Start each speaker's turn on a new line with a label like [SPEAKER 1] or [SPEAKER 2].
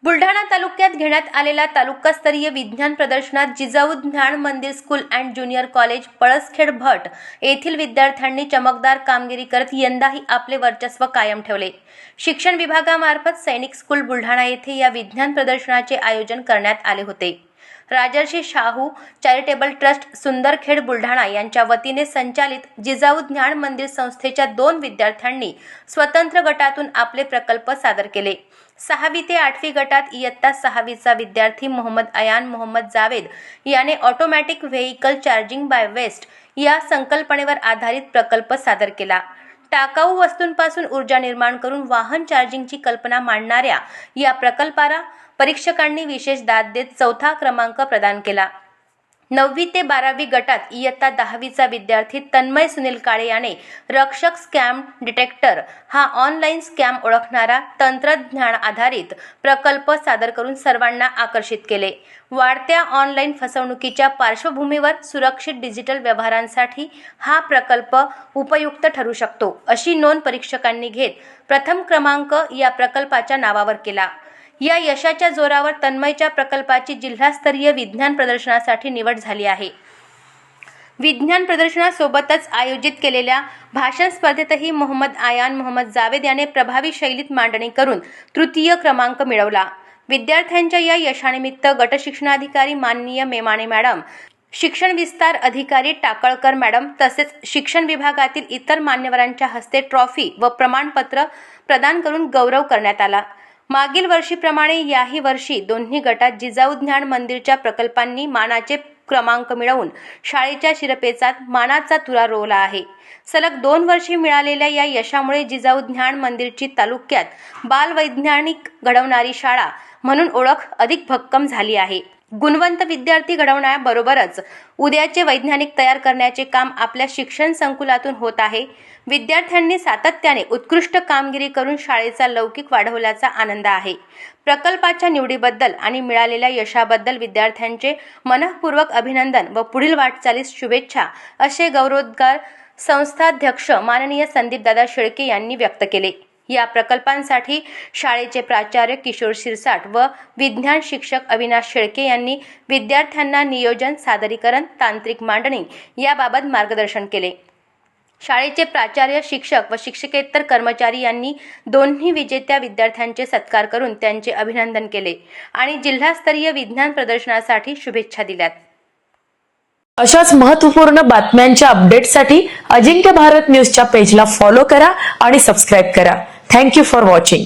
[SPEAKER 1] बुलढाणा तालुक्यात घेण्यात आलेल्या तालुकास्तरीय विज्ञान प्रदर्शनात Jijau Gyan Mandir school and junior college Palaskhed Bhat येथील विद्यार्थ्यांनी चमकदार कामगिरी करत यंदाही आपले वर्चस्व कायम ठेवले। शिक्षण विभागामार्फत सैनिक स्कूल बुलढाणा येथे या विज्ञान प्रदर्शनाचे आयोजन करण्यात आले होते। राजर्षी शाहू चॅरिटेबल ट्रस्ट सुंदरखेड बुलढाणा यांच्या वतीने संचालित जिजाऊ ज्ञान मंदिर संस्थेच्या 2 विद्यार्थ्यांनी स्वतंत्र गटातून आपले प्रकल्प सादर केले। 6वी ते 8वी गटात इयत्ता 6वीचा विद्यार्थी मोहम्मद अयान मोहम्मद जावेद याने automatic vehicle charging by waste या संकल्पनेवर आधारित प्रकल्प सादर केला। टाकाऊ वस्तूंपासून ऊर्जा निर्माण करून वाहन चार्जिंगची कल्पना मांडणाऱ्या या प्रकल्पाला परीक्षकांनी विशेष दाद देत 4था क्रमांक प्रदान केला। 9वी ते 12वी गटात इयत्ता 10वीचा विद्यार्थी तन्मय सुनील काळे याने रक्षक स्कॅम डिटेक्टर हा ऑनलाईन स्कॅम ओळखणारा तंत्रज्ञान आधारित प्रकल्प सादर करून सर्वांना आकर्षित केले। वाढत्या ऑनलाईन फसवणुकीच्या पार्श्वभूमीवर सुरक्षित डिजिटल व्यवहारांसाठी हा प्रकल्प उपयुक्त ठरू शकतो अशी नोंद परीक्षकांनी घेत प्रथम क्रमांक या प्रकल्पाच्या नावावर केला। या यशाच्या जोरावर तन्मयच्या प्रकल्पाची जिल्हास्तरीय विज्ञान प्रदर्शनासाठी निवड झाली आहे। विज्ञान प्रदर्शनासोबतच आयोजित केलेल्या भाषण स्पर्धेतही मोहम्मद अयान मोहम्मद जावेद याने प्रभावी शैलीत मांडणी करून तृतीय क्रमांक मिळवला। विद्यार्थ्यांच्या या यशानिमित्त गटशिक्षणाधिकारी माननीय मेमाणे मॅडम, शिक्षण विस्तार अधिकारी टाकळकर मॅडम तसेच शिक्षण विभागातील इतर मान्यवरांच्या हस्ते ट्रॉफी व प्रमाणपत्र प्रदान करून गौरव करण्यात आला। मागील वर्षीप्रमाणे याही वर्षी दोन्ही गटात जिजाऊ ज्ञान मंदिरच्या प्रकल्पांनी मानाचे क्रमांक मिळवून शाळेच्या शिरपेचात मानाचा तुरा रोवला आहे। सलग 2 वर्षे मिळालेल्या या यशामुळे जिजाऊ ज्ञान मंदिरची तालुक्यात बालवैज्ञानिक घडवणारी शाळा म्हणून ओळख अधिक भक्कम झाली आहे। गुणवंत विद्यार्थी घडवण्याबरोबरच उद्याचे वैज्ञानिक तयार करण्याचे काम आपल्या शिक्षण संकुलातून होत आहे। विद्यार्थ्यांनी सातत्याने उत्कृष्ट कामगिरी करून शाळेचा लौकिक वाढवल्याचा आनंद आहे। प्रकल्पाच्या निवडीबद्दल आणि मिळालेल्या यशाबद्दल विद्यार्थ्यांचे मनःपूर्वक अभिनंदन व पुढील वाटचालीस शुभेच्छा असे गौरवोद्गार संस्थाध्यक्ष माननीय संदीपदादा शेळके यांनी व्यक्त केले। या प्रकल्पांसाठी शाळेचे प्राचार्य किशोर शिरसाट व विज्ञान शिक्षक अविनाश शेळके यांनी विद्यार्थ्यांना नियोजन, सादरीकरण, तांत्रिक मांडणी याबाबत मार्गदर्शन केले। शाळेचे प्राचार्य, शिक्षक व शिक्षकेतर कर्मचारी यांनी दोन्ही विजेत्या विद्यार्थ्यांचे सत्कार करून त्यांचे अभिनंदन केले आणि जिल्हास्तरीय विज्ञान प्रदर्शनासाठी शुभेच्छा दिल्यात।
[SPEAKER 2] अशाच महत्त्वपूर्ण बातम्यांच्या अपडेटसाठी अजिंक्य भारत न्यूजच्या पेजला फॉलो करा आणि सबस्क्राइब करा। Thank you for watching.